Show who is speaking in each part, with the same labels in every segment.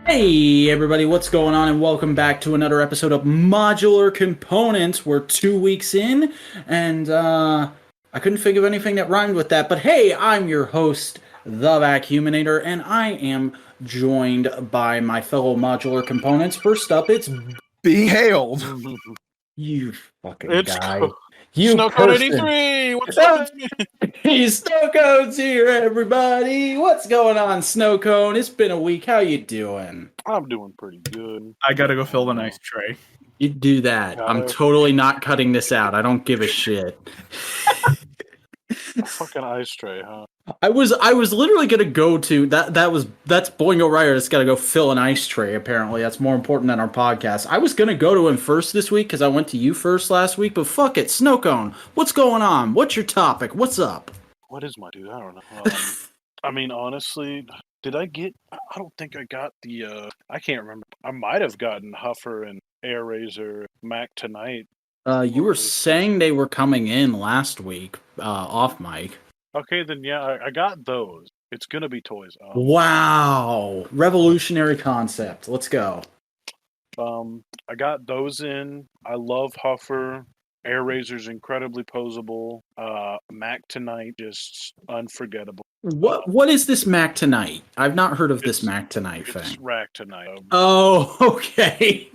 Speaker 1: Hey everybody, what's going on, and welcome back to another episode of Modular Components. We're 2 weeks in, and I couldn't think of anything that rhymed with that, but hey, I'm your host, The Vacuuminator, and I am joined by my fellow Modular Components. First up, it's
Speaker 2: being hailed.
Speaker 1: You fucking
Speaker 3: It's
Speaker 1: guy. You
Speaker 3: Snowcone
Speaker 1: person.
Speaker 3: 83! What's up?
Speaker 1: Snowcone's here, everybody. What's going on, Snowcone? It's been a week. How you doing?
Speaker 3: I'm doing pretty good.
Speaker 2: I gotta go fill the nice tray.
Speaker 1: You do that. I'm totally not cutting this out. I don't give a shit.
Speaker 3: A fucking ice tray, huh?
Speaker 1: I was literally gonna go to that's Boingo Ryder that's gotta go fill an ice tray, apparently. That's more important than our podcast. I was gonna go to him first this week because I went to you first last week, but fuck it, Snowcone. What's going on? What's your topic? What's up?
Speaker 3: What is my dude? I don't know. I mean, honestly, did I get... I don't think I got the... I can't remember. I might have gotten Huffer and Air Razor Mac tonight.
Speaker 1: You were saying they were coming in last week, off mic.
Speaker 3: Okay, then yeah, I got those. It's gonna be toys.
Speaker 1: Wow. Revolutionary concept. Let's go.
Speaker 3: I got those in. I love Huffer. Air Razor's incredibly posable. Mac tonight, just unforgettable.
Speaker 1: What is this Mac tonight? I've not heard of this Mac tonight thing.
Speaker 3: It's Rack tonight.
Speaker 1: Oh, okay.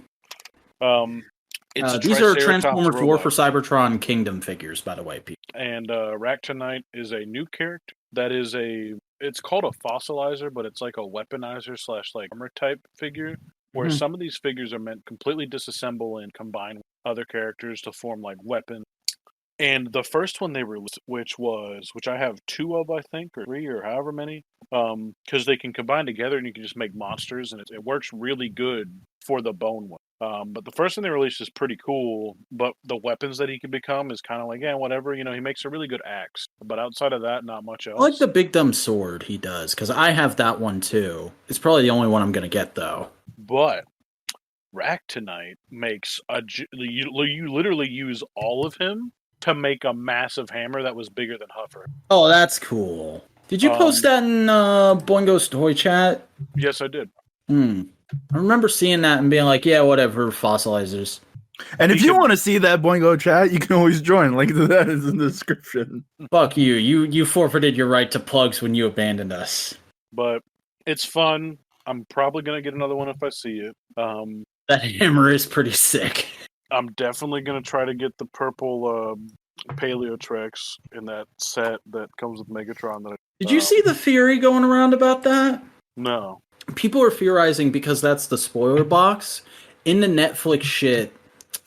Speaker 3: These
Speaker 1: are Transformers War for Cybertron Kingdom figures, by the way, people.
Speaker 3: And Rack tonight is a new character that is it's called a fossilizer, but it's like a weaponizer / like armor type figure, where some of these figures are meant completely disassemble and combine with other characters to form like weapons. And the first one they released, which I have 2 of, I think, or 3, or however many, because they can combine together and you can just make monsters, and it works really good for the bone one. But the first one they released is pretty cool, but the weapons that he can become is kind of like, yeah, whatever. You know, he makes a really good axe, but outside of that, not much else.
Speaker 1: I like the big dumb sword he does, because I have that one too. It's probably the only one I'm going to get, though.
Speaker 3: But Rack tonight makes you literally use all of him to make a massive hammer that was bigger than Huffer.
Speaker 1: Oh, that's cool. Did you post that in Boingo's toy chat?
Speaker 3: Yes, I did.
Speaker 1: I remember seeing that and being like, yeah, whatever, fossilizers.
Speaker 2: And if you want to see that Boingo chat, you can always join. Link to that is in the description.
Speaker 1: Fuck you. You forfeited your right to plugs when you abandoned us.
Speaker 3: But it's fun. I'm probably going to get another one if I see it.
Speaker 1: That hammer is pretty sick.
Speaker 3: I'm definitely going to try to get the purple Paleo Trex in that set that comes with Megatron.
Speaker 1: Did you see the theory going around about that?
Speaker 3: No.
Speaker 1: People are theorizing because that's the spoiler box. In the Netflix shit,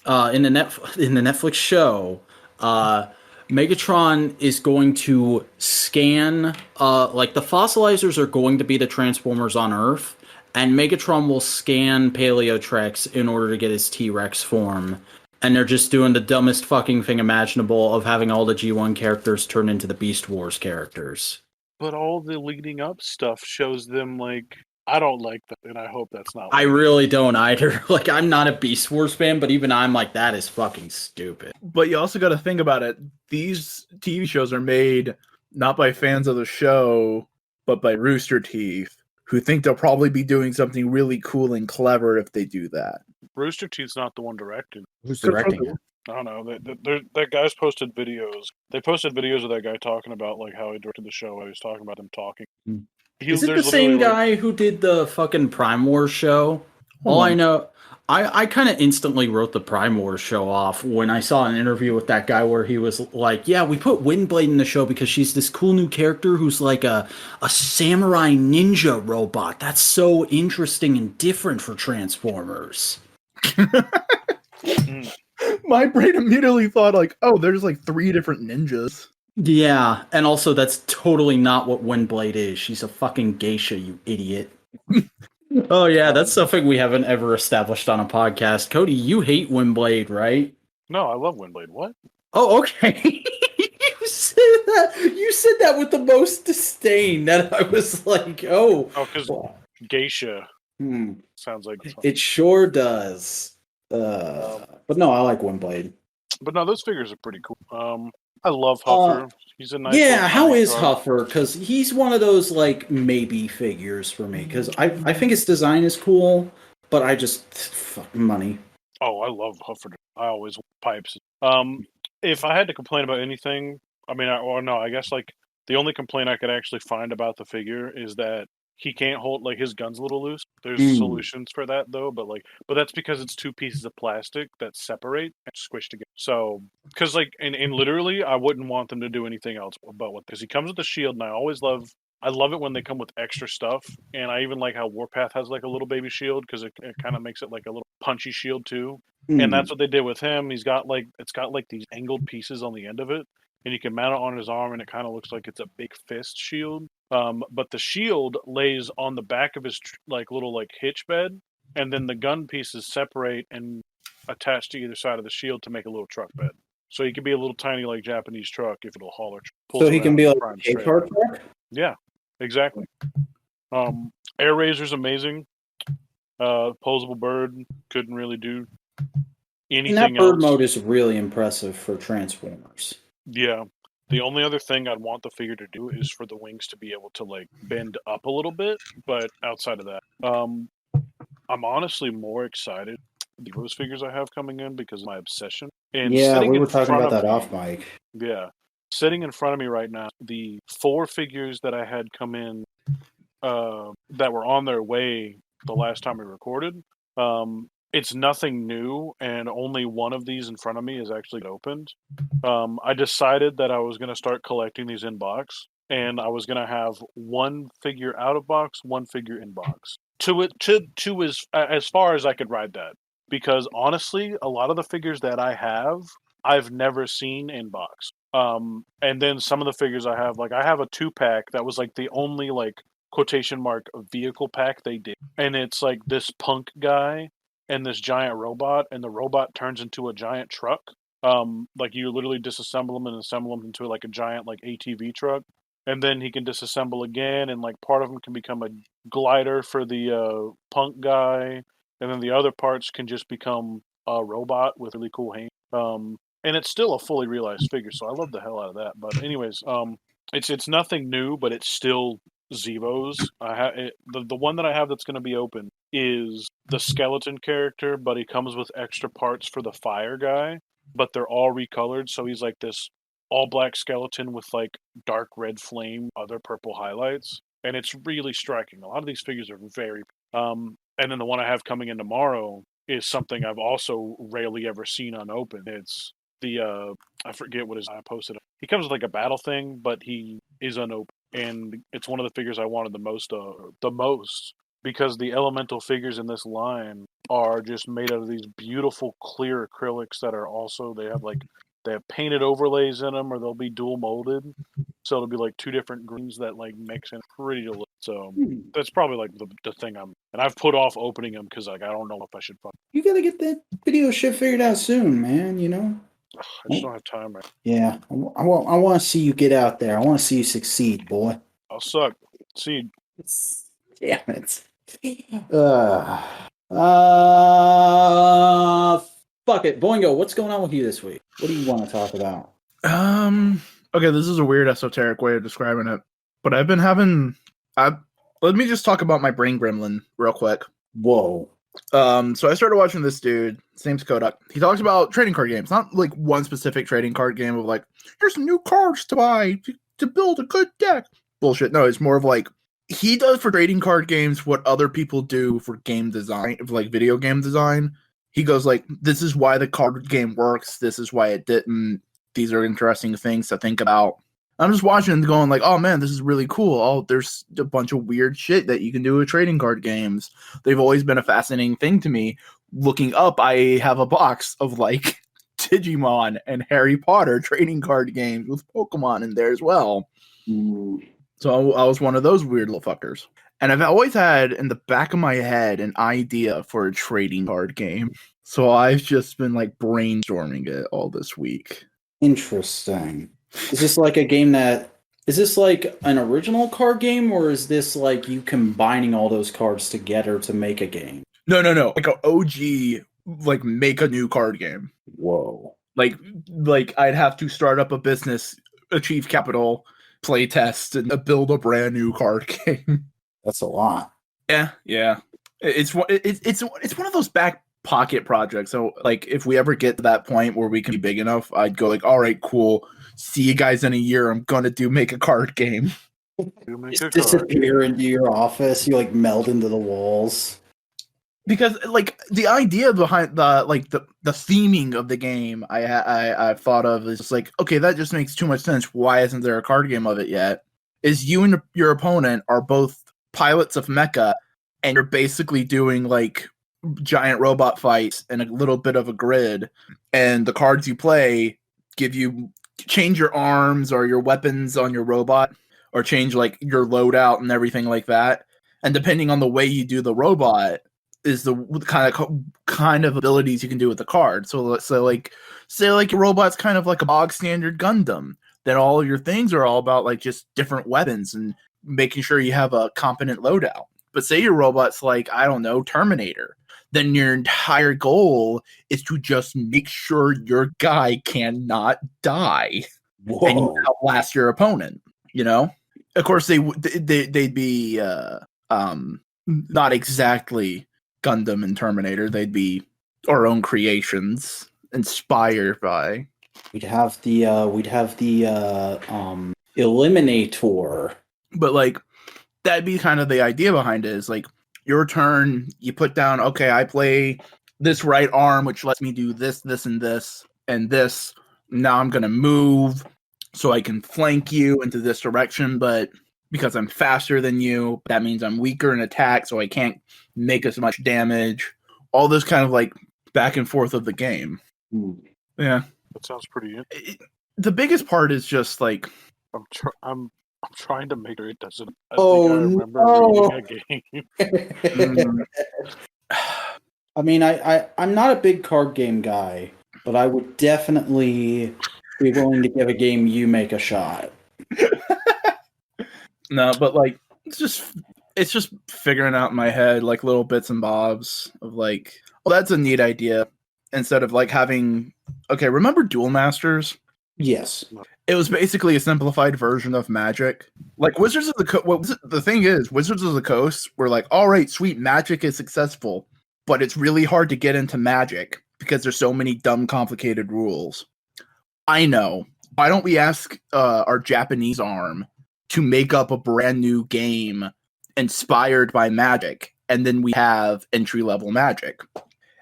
Speaker 1: in the Netflix show, Megatron is going to scan, like the fossilizers are going to be the Transformers on Earth, and Megatron will scan Paleo Trex in order to get his T-Rex form. And they're just doing the dumbest fucking thing imaginable of having all the G1 characters turn into the Beast Wars characters.
Speaker 3: But all the leading up stuff shows them like... I don't like that, and I hope that's not...
Speaker 1: I really don't either. Like, I'm not a Beast Wars fan, but even I'm like, that is fucking stupid.
Speaker 2: But you also got to think about it. These TV shows are made not by fans of the show, but by Rooster Teeth, who think they'll probably be doing something really cool and clever if they do that.
Speaker 3: Rooster Teeth's not the one directing.
Speaker 1: Who's directing it?
Speaker 3: I don't know. That guy's posted videos. They posted videos of that guy talking about like how he directed the show. He was talking about him talking.
Speaker 1: Is it the same guy who did the fucking Prime Wars show? All I know, I kind of instantly wrote the Prime Wars show off when I saw an interview with that guy where he was like, yeah, we put Windblade in the show because she's this cool new character who's like a samurai ninja robot. That's so interesting and different for Transformers.
Speaker 2: My brain immediately thought like, oh, there's like 3 different ninjas.
Speaker 1: Yeah, and also that's totally not what Windblade is. She's a fucking geisha, you idiot. Oh yeah, that's something we haven't ever established on a podcast. Cody, you hate Windblade, right?
Speaker 3: No, I love Windblade. What?
Speaker 1: Oh, okay. You said that with the most disdain that I was like, oh.
Speaker 3: Oh, because geisha sounds like...
Speaker 1: It sure does. But no, I like Windblade.
Speaker 3: But no, those figures are pretty cool. I love Huffer. He's a nice.
Speaker 1: Yeah, how is
Speaker 3: card.
Speaker 1: Huffer? Because he's one of those like maybe figures for me. Because I think his design is cool, but I just fucking money.
Speaker 3: Oh, I love Huffer. I always pipes. If I had to complain about anything, I mean, I guess like the only complaint I could actually find about the figure is that he can't hold like his gun's a little loose. There's solutions for that though, but that's because it's two pieces of plastic that separate and squish together. So, because like in literally, I wouldn't want them to do anything else about what because he comes with the shield, and I love it when they come with extra stuff, and I even like how Warpath has like a little baby shield because it kind of makes it like a little punchy shield too. And that's what they did with him. It's got like these angled pieces on the end of it, and you can mount it on his arm, and it kind of looks like it's a big fist shield. But the shield lays on the back of his like little like hitch bed, and then the gun pieces separate and attach to either side of the shield to make a little truck bed. So he can be a little tiny like Japanese truck if it'll haul or
Speaker 1: so he can be like a car truck.
Speaker 3: Yeah, exactly. Air Razor's amazing. Posable bird couldn't really do anything
Speaker 1: and that bird
Speaker 3: else.
Speaker 1: mode is really impressive for Transformers.
Speaker 3: Yeah. The only other thing I'd want the figure to do is for the wings to be able to like bend up a little bit, but outside of that, I'm honestly more excited those figures I have coming in because of my obsession. And
Speaker 1: yeah, we were talking about that off mic.
Speaker 3: Yeah. Sitting in front of me right now, the 4 figures that I had come in that were on their way the last time we recorded, it's nothing new, and only one of these in front of me is actually opened. I decided that I was going to start collecting these in box, and I was going to have one figure out of box, one figure in box. To as far as I could ride that, because honestly, a lot of the figures that I have, I've never seen in box. And then some of the figures I have, like I have a 2-pack that was like the only like quotation mark vehicle pack they did, and it's like this punk guy and this giant robot, and the robot turns into a giant truck. Like you literally disassemble them and assemble them into like a giant like ATV truck, and then he can disassemble again, and like part of them can become a glider for the punk guy, and then the other parts can just become a robot with really cool hands. And it's still a fully realized figure, so I love the hell out of that. But anyways, it's nothing new, but it's still Zevos. The one that I have that's going to be open is the skeleton character, but he comes with extra parts for the fire guy, but they're all recolored, so he's like this all black skeleton with like dark red flame, other purple highlights, and it's really striking. A lot of these figures are very and then the one I have coming in tomorrow is something I've also rarely ever seen unopened. It's the I forget what I posted. He comes with like a battle thing, but he is unopened, and it's one of the figures I wanted the most because the elemental figures in this line are just made out of these beautiful clear acrylics that are also they have painted overlays in them, or they'll be dual molded, so it'll be like 2 different greens that like mix in pretty delicious. So that's probably like the thing and I've put off opening them because like I don't know if I should.
Speaker 1: You gotta get that video shit figured out soon, man. You know.
Speaker 3: I just don't have time right.
Speaker 1: Yeah, I want to see you get out there. I want to see you succeed, boy.
Speaker 3: I'll suck. See.
Speaker 1: Damn it. Fuck it, Boingo. What's going on with you this week? What do you want to talk about?
Speaker 2: Okay, this is a weird esoteric way of describing it, but I've been having. Let me just talk about my brain gremlin real quick.
Speaker 1: Whoa.
Speaker 2: So I started watching this dude. His name's Cody. He talks about trading card games, not like one specific trading card game of like, here's some new cards to buy to build a good deck. Bullshit. No, it's more of like he does for trading card games what other people do for game design, like video game design. He goes like, this is why the card game works. This is why it didn't. These are interesting things to think about. I'm just watching and going like, oh man, this is really cool. Oh, there's a bunch of weird shit that you can do with trading card games. They've always been a fascinating thing to me. Looking up, I have a box of like Digimon and Harry Potter trading card games with Pokemon in there as well. So I was one of those weird little fuckers. And I've always had in the back of my head an idea for a trading card game. So I've just been like brainstorming it all this week.
Speaker 1: Interesting. Is this like a game is this like an original card game, or is this like you combining all those cards together to make a game?
Speaker 2: No. Like an OG, like make a new card game.
Speaker 1: Whoa.
Speaker 2: Like I'd have to start up a business, achieve capital, play test, and build a brand new card game.
Speaker 1: That's a lot.
Speaker 2: Yeah. It's one of those back pocket projects. So like if we ever get to that point where we can be big enough, I'd go like, all right, cool. See you guys in a year. I'm gonna make a card game.
Speaker 1: Just disappear into your office. You like meld into the walls.
Speaker 2: Because like the idea behind the theming of the game I thought of is just like, okay, that just makes too much sense. Why isn't there a card game of it yet? Is you and your opponent are both pilots of mecha, and you're basically doing like giant robot fights and a little bit of a grid, and the cards you play change your arms or your weapons on your robot, or change like your loadout and everything like that. And depending on the way you do the robot is the kind of abilities you can do with the card. So let's say like your robot's kind of like a bog standard Gundam. Then all your things are all about like just different weapons and making sure you have a competent loadout. But say your robot's like, I don't know, Terminator. Then your entire goal is to just make sure your guy cannot die. Whoa. And you outlast your opponent, you know? Of course, they'd be not exactly Gundam and Terminator. They'd be our own creations, inspired by.
Speaker 1: We'd have the Eliminator.
Speaker 2: But like that'd be kind of the idea behind it. Is like your turn, you put down, okay, I play this right arm, which lets me do this, this, and this, and this. Now I'm gonna move so I can flank you into this direction, but because I'm faster than you, that means I'm weaker in attack, so I can't make as much damage. All this kind of like back and forth of the game. Yeah,
Speaker 3: that sounds pretty interesting.
Speaker 2: The biggest part is just like
Speaker 3: I'm trying to make sure it doesn't. I remember reading a game.
Speaker 1: I mean, I'm not a big card game guy, but I would definitely be willing to give a game you make a shot.
Speaker 2: No, but like it's just figuring out in my head like little bits and bobs of like, oh, that's a neat idea. Instead of like having, okay, remember Duel Masters?
Speaker 1: Yes.
Speaker 2: It was basically a simplified version of Magic. Like Wizards of the Coast. The thing is, Wizards of the Coast were like, all right, sweet, Magic is successful, but it's really hard to get into Magic because there's so many dumb, complicated rules. I know. Why don't we ask our Japanese arm to make up a brand new game inspired by Magic, and then we have entry-level Magic.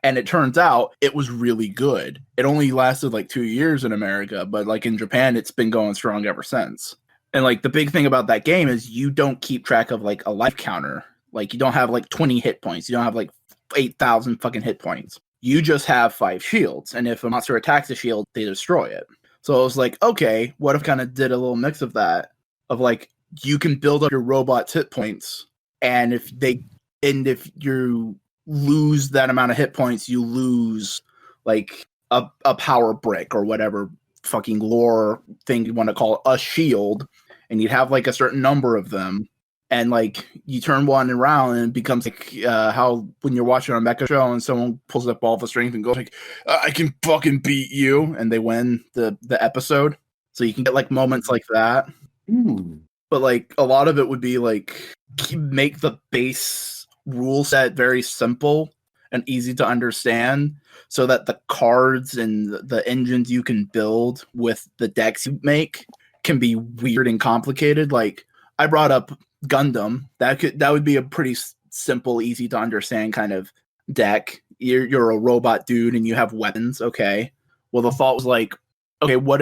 Speaker 2: And it turns out it was really good. It only lasted like 2 years in America, but like in Japan, it's been going strong ever since. And like the big thing about that game is you don't keep track of like a life counter. Like you don't have like 20 hit points. You don't have like 8,000 fucking hit points. You just have 5 shields. And if a monster attacks a shield, they destroy it. So I was like, okay, what if kind of did a little mix of that? Of like, you can build up your robot's hit points. And if you lose that amount of hit points, you lose like a power brick or whatever fucking lore thing you want to call it, a shield, and you'd have like a certain number of them, and like you turn one around and it becomes like how when you're watching a mecha show and someone pulls up all the strength and goes like, I can fucking beat you, and they win the episode. So you can get like moments like that. But like a lot of it would be like make the base rule set very simple and easy to understand, so that the cards and the engines you can build with the decks you make can be weird and complicated. Like I brought up Gundam, that would be a pretty simple, easy to understand kind of deck. You're a robot dude and you have weapons. Okay, well the thought was like, okay, what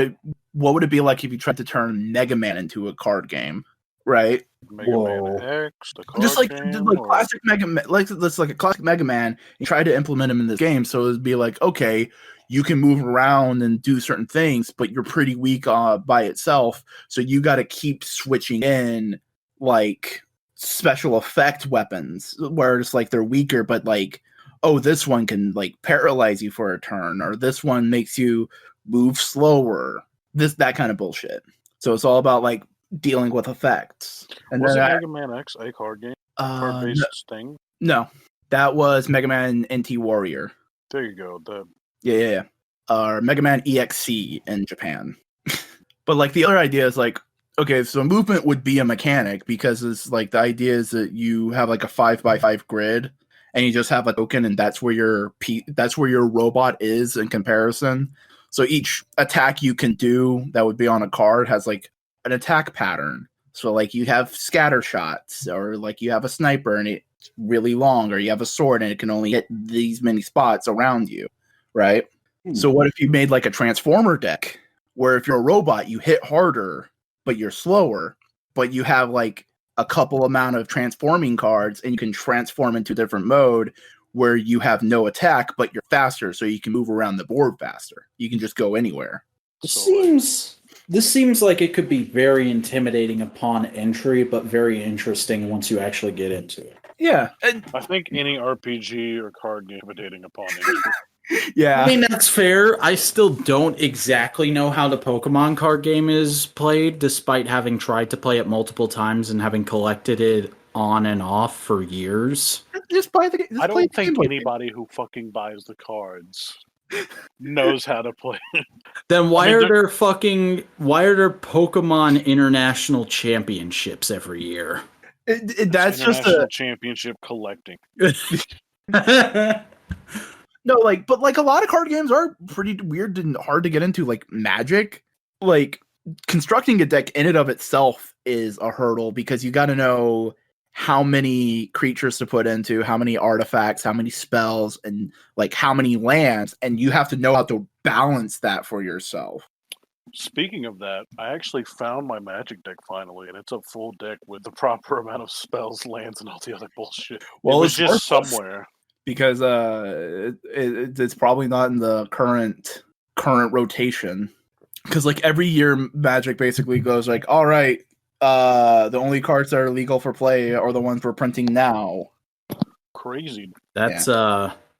Speaker 2: would it be like if you tried to turn Mega Man into a card game, right?
Speaker 3: Mega Man X, the card
Speaker 2: just like
Speaker 3: game,
Speaker 2: classic Mega Man, like that's like a classic Mega Man. You try to implement him in this game, so it'd be like, okay, you can move around and do certain things, but you're pretty weak by itself. So you got to keep switching in like special effect weapons, where it's like they're weaker, but like, oh, this one can like paralyze you for a turn, or this one makes you move slower. That kind of bullshit. So it's all about like dealing with effects. And
Speaker 3: was
Speaker 2: then
Speaker 3: Mega Man X a card game? Card-based thing?
Speaker 2: No, that was Mega Man NT Warrior.
Speaker 3: There you go.
Speaker 2: Yeah. Mega Man EXC in Japan. But like the other idea is like, okay, so movement would be a mechanic because it's like the idea is that you have like a 5x5 grid and you just have a token and that's where your robot is in comparison. So each attack you can do that would be on a card has like an attack pattern. So like you have scatter shots, or like you have a sniper and it's really long, or you have a sword and it can only hit these many spots around you, right? So what if you made like a transformer deck where if you're a robot, you hit harder, but you're slower, but you have like a couple amount of transforming cards and you can transform into different mode where you have no attack, but you're faster, so you can move around the board faster. You can just go anywhere.
Speaker 1: This seems like it could be very intimidating upon entry, but very interesting once you actually get into it.
Speaker 2: Yeah.
Speaker 3: I think any RPG or card game intimidating upon entry.
Speaker 2: Yeah.
Speaker 1: I mean, that's fair. I still don't exactly know how the Pokemon card game is played, despite having tried to play it multiple times and having collected it on and off for years.
Speaker 2: Just play the game.
Speaker 3: I don't think anybody who fucking buys the cards knows how to play it.
Speaker 1: Then why are there Pokemon International Championships every year?
Speaker 2: That's just a
Speaker 3: championship collecting.
Speaker 2: No, like, but like a lot of card games are pretty weird and hard to get into. Like Magic, like constructing a deck in and of itself is a hurdle because you got to know how many creatures to put into, how many artifacts, how many spells, and like how many lands, and you have to know how to balance that for yourself.
Speaker 3: Speaking of that, I actually found my Magic deck finally, and it's a full deck with the proper amount of spells, lands, and all the other bullshit. Well, it was just somewhere.
Speaker 2: Because it's probably not in the current rotation. Because like every year, Magic basically goes like, all right, the only cards that are legal for play are the ones we're printing now.
Speaker 3: Crazy.
Speaker 1: That's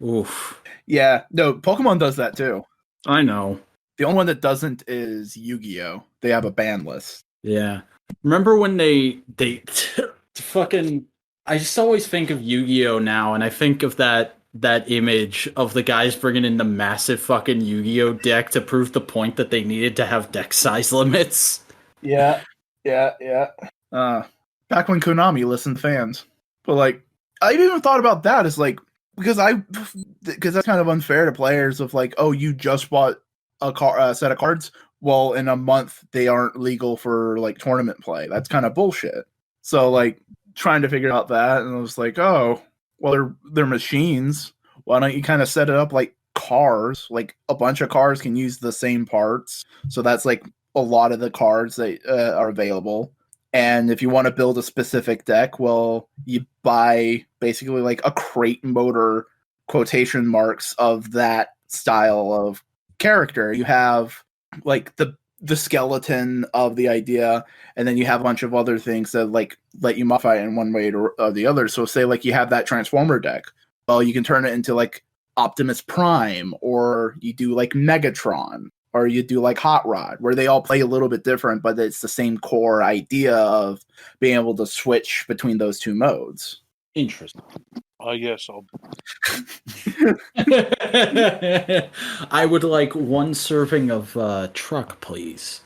Speaker 1: oof.
Speaker 2: Yeah, no, Pokemon does that too.
Speaker 1: I know.
Speaker 2: The only one that doesn't is Yu-Gi-Oh! They have a ban list.
Speaker 1: Yeah. Remember when they fucking... I just always think of Yu-Gi-Oh! Now, and I think of that image of the guys bringing in the massive fucking Yu-Gi-Oh! Deck to prove the point that they needed to have deck size limits.
Speaker 2: Yeah. Back when Konami listened to fans. But like, I even thought about that as like, because that's kind of unfair to players of like, oh, you just bought a set of cards. Well, in a month, they aren't legal for like tournament play. That's kind of bullshit. So like, trying to figure out that, and I was like, oh, well, they're machines. Why don't you kind of set it up like cars? Like a bunch of cars can use the same parts, so that's like a lot of the cards that are available. And if you want to build a specific deck, well, you buy basically like a crate motor quotation marks of that style of character. You have like the skeleton of the idea, and then you have a bunch of other things that like let you modify it in one way or the other. So say like you have that Transformer deck, well, you can turn it into like Optimus Prime, or you do like Megatron, or you do like Hot Rod, where they all play a little bit different, but it's the same core idea of being able to switch between those two modes.
Speaker 1: Interesting.
Speaker 3: Yes, I'll...
Speaker 1: I would like one serving of truck, please.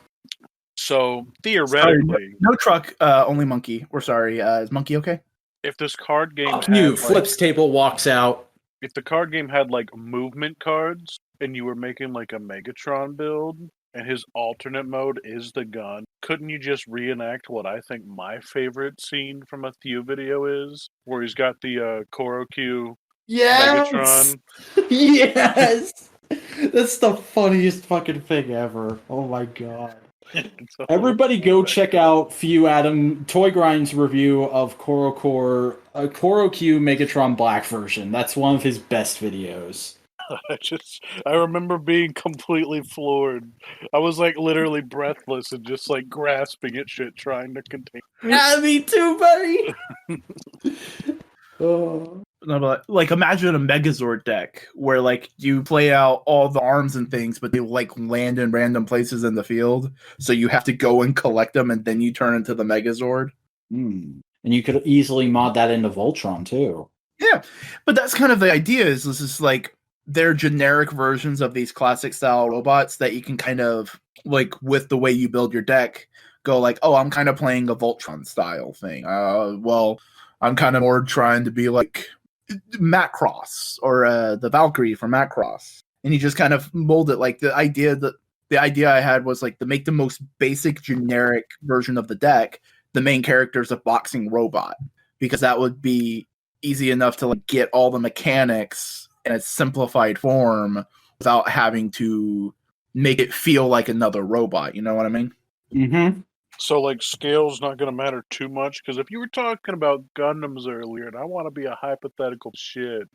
Speaker 3: So, theoretically...
Speaker 2: Sorry, no truck, only monkey. We're sorry, is monkey okay?
Speaker 3: If this card game
Speaker 1: flips table, walks out.
Speaker 3: If the card game had, like, movement cards, and you were making, like, a Megatron build, and his alternate mode is the gun, couldn't you just reenact what I think my favorite scene from a Theo video is? Where he's got the Korokyu Megatron.
Speaker 1: Yes! That's the funniest fucking thing ever. Oh my god. Everybody go check out Few Adam Toy Grind's review of Korokyu Megatron Black version. That's one of his best videos.
Speaker 3: I remember being completely floored. I was like literally breathless and just like grasping at shit, trying to contain.
Speaker 1: Yeah, me too, buddy.
Speaker 2: No, but like imagine a Megazord deck where like you play out all the arms and things, but they like land in random places in the field, so you have to go and collect them, and then you turn into the Megazord.
Speaker 1: And you could easily mod that into Voltron too.
Speaker 2: Yeah, but that's kind of the idea. Is this is like they're generic versions of these classic style robots that you can kind of, like, with the way you build your deck, go like, oh, I'm kind of playing a Voltron style thing. Well, I'm kind of more trying to be like Macross or the Valkyrie from Macross. And you just kind of mold it. Like, the idea I had was like to make the most basic generic version of the deck the main character is a boxing robot, because that would be easy enough to like get all the mechanics in a simplified form without having to make it feel like another robot. You know what I mean?
Speaker 1: Mm-hmm.
Speaker 3: So, like, scale's not going to matter too much, because if you were talking about Gundams earlier, and I want to be a hypothetical shit,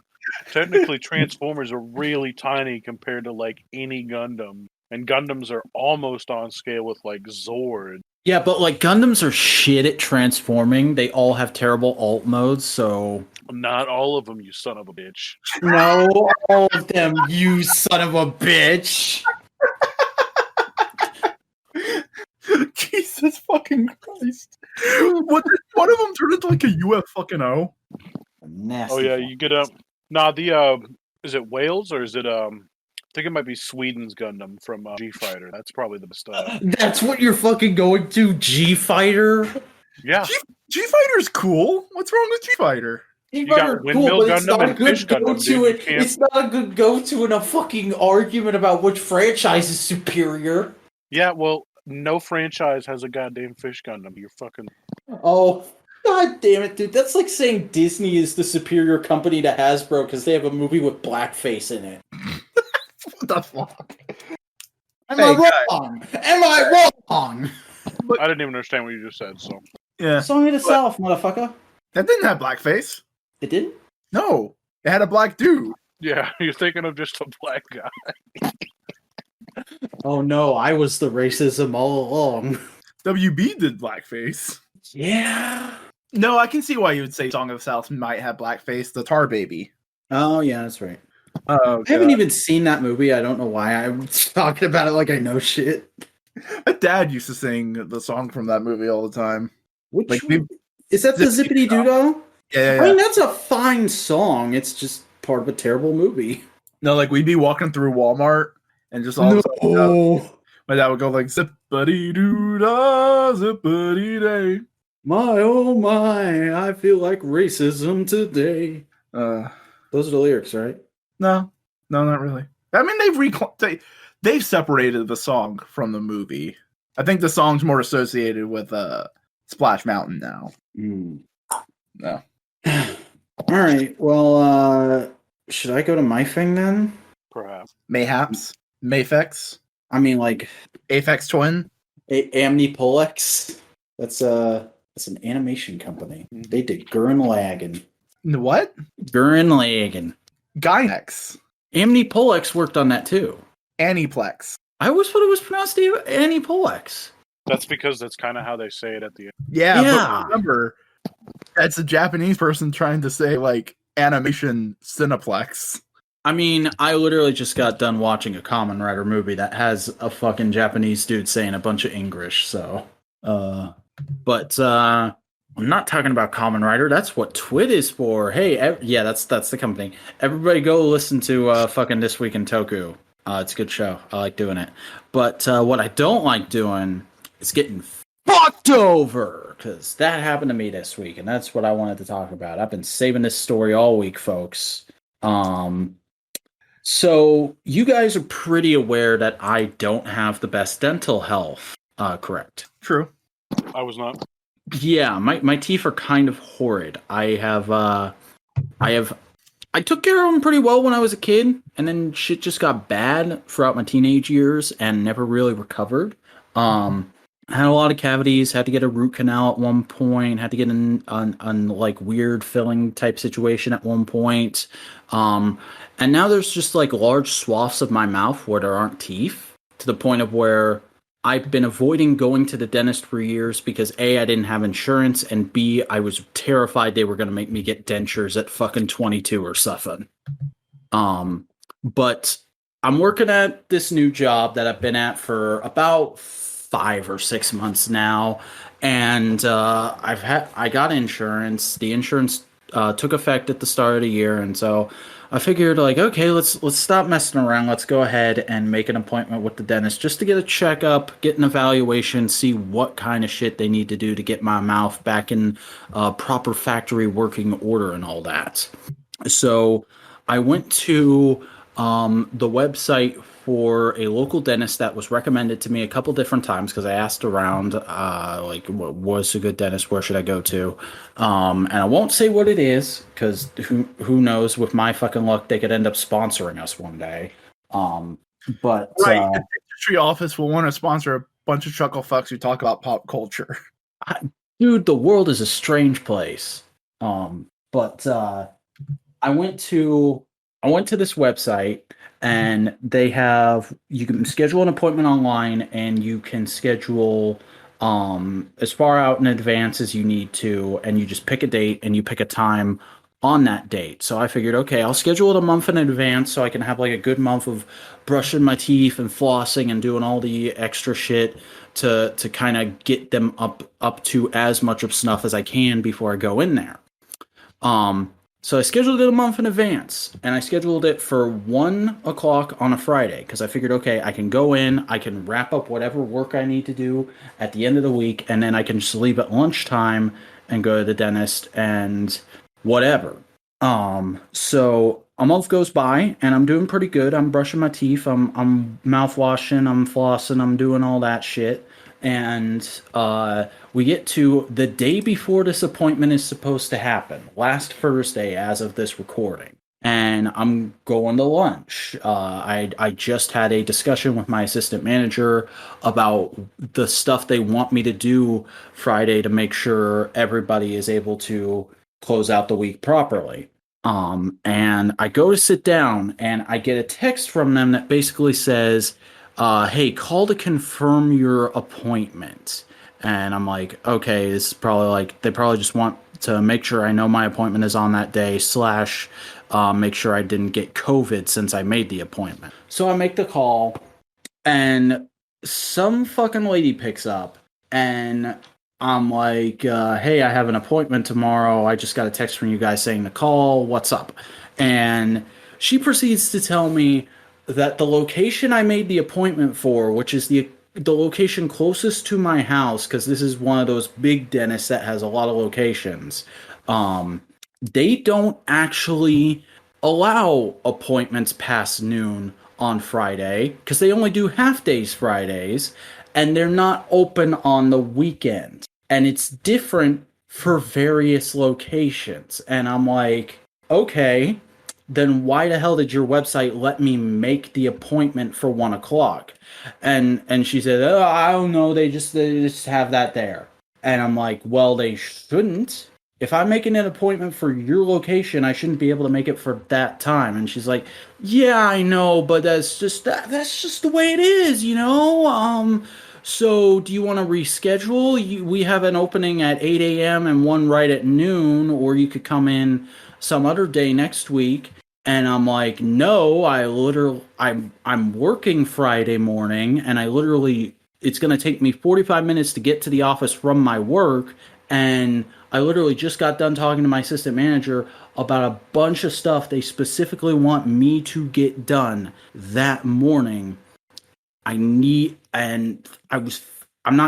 Speaker 3: technically Transformers are really tiny compared to, like, any Gundam. And Gundams are almost on scale with, like, Zord.
Speaker 1: Yeah, but like Gundams are shit at transforming. They all have terrible alt modes, so...
Speaker 3: Not all of them, you son of a bitch.
Speaker 1: No, all of them, you son of a bitch!
Speaker 2: Jesus fucking Christ. What did one of them turn into like a fucking O?
Speaker 1: Nasty.
Speaker 3: Oh yeah, you get is it Wales or is it I think it might be Sweden's Gundam from G-Fighter. That's probably the best.
Speaker 1: That's what you're fucking going to, G-Fighter?
Speaker 3: Yeah.
Speaker 2: G-Fighter's cool. What's wrong with G-Fighter?
Speaker 1: G-Fighter cool, but it's not a good go-to. It's not a good go-to in a fucking argument about which franchise is superior.
Speaker 3: Yeah, well, no franchise has a goddamn fish Gundam. You're fucking...
Speaker 1: Oh, god damn it, dude. That's like saying Disney is the superior company to Hasbro because they have a movie with blackface in it.
Speaker 2: What the fuck?
Speaker 1: Am I wrong? Am I wrong?
Speaker 3: I didn't even understand what you just said, so...
Speaker 2: Yeah.
Speaker 1: Song of the South, motherfucker.
Speaker 2: That didn't have blackface.
Speaker 1: It didn't?
Speaker 2: No. It had a black dude.
Speaker 3: Yeah, you're thinking of just a black guy.
Speaker 1: Oh no, I was the racism all along.
Speaker 2: WB did blackface.
Speaker 1: Yeah.
Speaker 2: No, I can see why you would say Song of the South might have blackface. The Tar Baby.
Speaker 1: Oh yeah, that's right.
Speaker 2: Oh,
Speaker 1: I haven't even seen that movie. I don't know why I'm talking about it like I know shit.
Speaker 2: My dad used to sing the song from that movie all the time.
Speaker 1: Which
Speaker 2: like,
Speaker 1: is that the Zippity Doo-Dah?
Speaker 2: Yeah.
Speaker 1: I mean, that's a fine song. It's just part of a terrible movie.
Speaker 2: No, like we'd be walking through Walmart and just all of a sudden my dad would go like zippity doo dah, zippity day.
Speaker 1: My oh my, I feel like racism today. Those are the lyrics, right?
Speaker 2: No, not really. I mean, they've separated the song from the movie. I think the song's more associated with Splash Mountain now. No.
Speaker 1: All right. Well, should I go to my thing then?
Speaker 3: Perhaps.
Speaker 2: Mayhaps. Mayfex.
Speaker 1: I mean, like
Speaker 2: Aphex Twin.
Speaker 1: Amnipolex. That's an animation company. They did Gurren Lagann.
Speaker 2: What?
Speaker 1: Gurren Lagann.
Speaker 2: Gynex.
Speaker 1: Amnipolex worked on that too.
Speaker 2: Aniplex.
Speaker 1: I always thought it was pronounced Aniplex.
Speaker 3: That's because that's kind of how they say it at the end.
Speaker 2: Yeah. But remember, that's a Japanese person trying to say like animation Cineplex.
Speaker 1: I mean, I literally just got done watching a Kamen Rider movie that has a fucking Japanese dude saying a bunch of English, so but I'm not talking about Kamen Rider. That's what Twit is for. Hey, that's the company. Everybody go listen to fucking This Week in Toku. It's a good show. I like doing it. But what I don't like doing is getting fucked over, because that happened to me this week, and that's what I wanted to talk about. I've been saving this story all week, folks. So you guys are pretty aware that I don't have the best dental health, correct?
Speaker 2: True.
Speaker 3: I was not.
Speaker 1: Yeah, my teeth are kind of horrid. I took care of them pretty well when I was a kid, and then shit just got bad throughout my teenage years and never really recovered. I had a lot of cavities, had to get a root canal at one point, had to get an like weird filling type situation at one point. And now there's just like large swaths of my mouth where there aren't teeth, to the point of where I've been avoiding going to the dentist for years because A, I didn't have insurance, and B, I was terrified they were going to make me get dentures at fucking 22 or something. But I'm working at this new job that I've been at for about 5 or 6 months now, and I got insurance. The insurance took effect at the start of the year, and so I figured like, okay, let's stop messing around. Let's go ahead and make an appointment with the dentist just to get a checkup, get an evaluation, see what kind of shit they need to do to get my mouth back in proper factory working order and all that. So I went to the website for a local dentist that was recommended to me a couple different times because I asked around, like, what was a good dentist? Where should I go to? And I won't say what it is because who knows? With my fucking luck, they could end up sponsoring us one day. But
Speaker 2: right, the dentistry office will want to sponsor a bunch of chuckle fucks who talk about pop culture.
Speaker 1: Dude, the world is a strange place. But I went to this website and you can schedule an appointment online and you can schedule as far out in advance as you need to, and you just pick a date and you pick a time on that date. So I figured, okay, I'll schedule it a month in advance so I can have like a good month of brushing my teeth and flossing and doing all the extra shit to kind of get them up to as much of snuff as I can before I go in there. So I scheduled it a month in advance, and I scheduled it for 1 o'clock on a Friday because I figured, okay, I can go in, I can wrap up whatever work I need to do at the end of the week, and then I can just leave at lunchtime and go to the dentist and whatever. So a month goes by, and I'm doing pretty good. I'm brushing my teeth, I'm mouthwashing, I'm flossing, I'm doing all that shit. And we get to the day before this appointment is supposed to happen, last Thursday as of this recording. And I'm going to lunch. I just had a discussion with my assistant manager about the stuff they want me to do Friday to make sure everybody is able to close out the week properly. And I go to sit down and I get a text from them that basically says, hey, call to confirm your appointment. And I'm like, okay, this is probably like, they probably just want to make sure I know my appointment is on that day, / make sure I didn't get COVID since I made the appointment. So I make the call, and some fucking lady picks up, and I'm like, hey, I have an appointment tomorrow. I just got a text from you guys saying to call. What's up? And she proceeds to tell me that the location I made the appointment for, which is the location closest to my house, because this is one of those big dentists that has a lot of locations, they don't actually allow appointments past noon on Friday, because they only do half days Fridays, and they're not open on the weekend. And it's different for various locations. And I'm like, okay, then why the hell did your website let me make the appointment for 1 o'clock? And she said, oh, I don't know, they just have that there. And I'm like, well, they shouldn't. If I'm making an appointment for your location, I shouldn't be able to make it for that time. And she's like, yeah, I know, but that's just the way it is, you know? So do you want to reschedule? We have an opening at 8 a.m. and one right at noon, or you could come in some other day next week. And I'm like, no, I'm working Friday morning, and it's going to take me 45 minutes to get to the office from my work. And I literally just got done talking to my assistant manager about a bunch of stuff they specifically want me to get done that morning. I'm not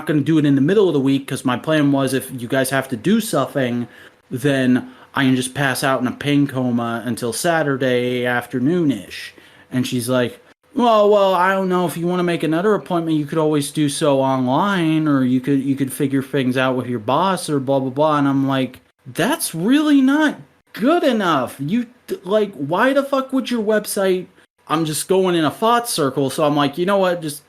Speaker 1: going to do it in the middle of the week because my plan was if you guys have to do something, then I can just pass out in a pain coma until Saturday afternoon-ish. And she's like, well, I don't know. If you want to make another appointment, you could always do so online, or you could figure things out with your boss, or blah, blah, blah. And I'm like, that's really not good enough. Why the fuck would your website... I'm just going in a thought circle, so I'm like, you know what, just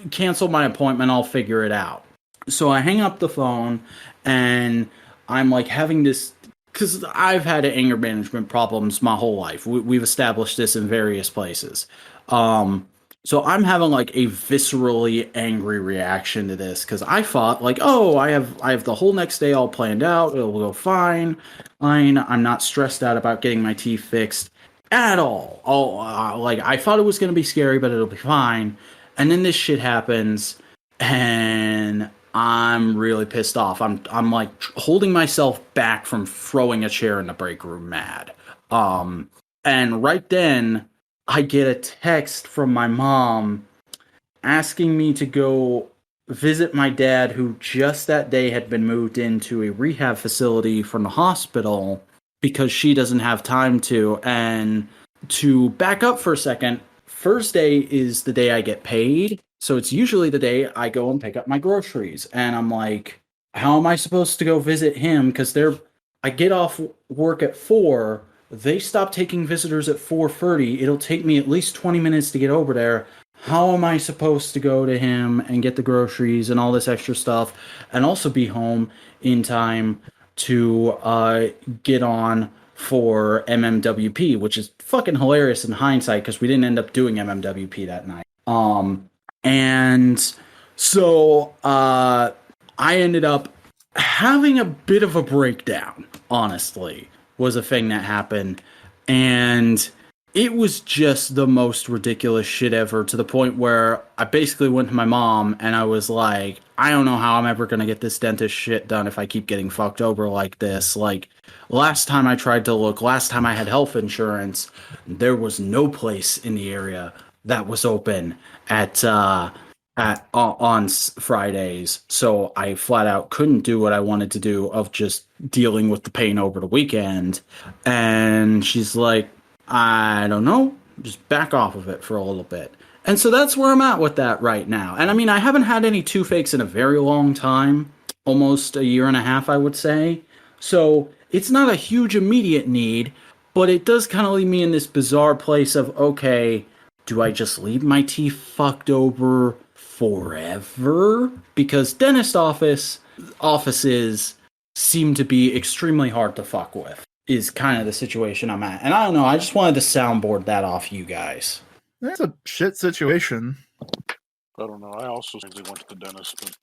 Speaker 1: cancel my appointment, I'll figure it out. So I hang up the phone, and I'm like having this, because I've had anger management problems my whole life. We've established this in various places. So I'm having like a viscerally angry reaction to this, because I thought like, oh, I have the whole next day all planned out, it'll go fine. I'm not stressed out about getting my teeth fixed at all. I thought it was going to be scary, but it'll be fine. And then this shit happens, and I'm really pissed off. I'm like holding myself back from throwing a chair in the break room mad. And right then, I get a text from my mom asking me to go visit my dad, who just that day had been moved into a rehab facility from the hospital because she doesn't have time to. And to back up for a second, first day is the day I get paid. So it's usually the day I go and pick up my groceries. And I'm like, how am I supposed to go visit him? Because I get off work at 4. They stop taking visitors at 4:30. It'll take me at least 20 minutes to get over there. How am I supposed to go to him and get the groceries and all this extra stuff and also be home in time to get on for MMWP, which is fucking hilarious in hindsight because we didn't end up doing MMWP that night. And so I ended up having a bit of a breakdown, honestly, was a thing that happened. And it was just the most ridiculous shit ever, to the point where I basically went to my mom and I was like, I don't know how I'm ever going to get this dentist shit done if I keep getting fucked over like this. Like, last time I tried to look, last time I had health insurance, there was no place in the area that was open on Fridays. So I flat out couldn't do what I wanted to do of just dealing with the pain over the weekend. And she's like, I don't know, just back off of it for a little bit. And so that's where I'm at with that right now. And I mean, I haven't had any toothaches in a very long time, almost a year and a half, I would say. So it's not a huge immediate need, but it does kind of leave me in this bizarre place of, okay, do I just leave my teeth fucked over forever? Because dentist offices seem to be extremely hard to fuck with, is kind of the situation I'm at. And I don't know, I just wanted to soundboard that off you guys.
Speaker 2: That's a shit situation.
Speaker 3: I don't know. I also usually went to the dentist,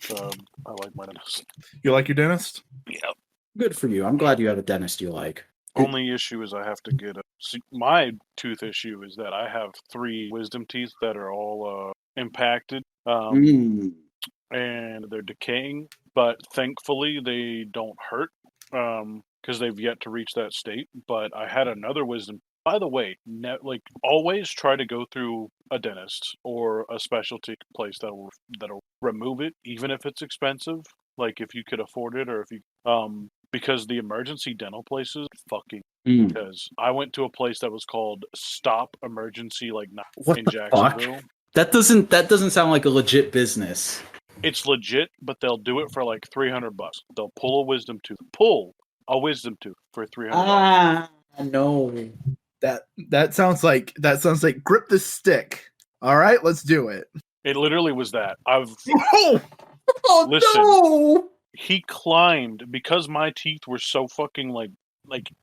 Speaker 3: but I like my dentist.
Speaker 2: You like your dentist?
Speaker 3: Yeah.
Speaker 1: Good for you. I'm glad you have a dentist you like.
Speaker 3: Only issue is I have to get my tooth issue is that I have 3 wisdom teeth that are all impacted. And they're decaying, but thankfully they don't hurt because they've yet to reach that state. But I had another wisdom. By the way, always try to go through a dentist or a specialty place that'll remove it, even if it's expensive. Like if you could afford it, or if you because the emergency dental places fucking. Because I went to a place that was called Stop Emergency, in Jacksonville.
Speaker 1: Fuck? That doesn't sound like a legit business.
Speaker 3: It's legit, but they'll do it for like $300. They'll pull a wisdom tooth for $300.
Speaker 1: No.
Speaker 2: That sounds like grip the stick. All right, let's do it.
Speaker 3: It literally was that.
Speaker 2: Oh
Speaker 3: listen,
Speaker 2: no!
Speaker 3: He climbed because my teeth were so fucking like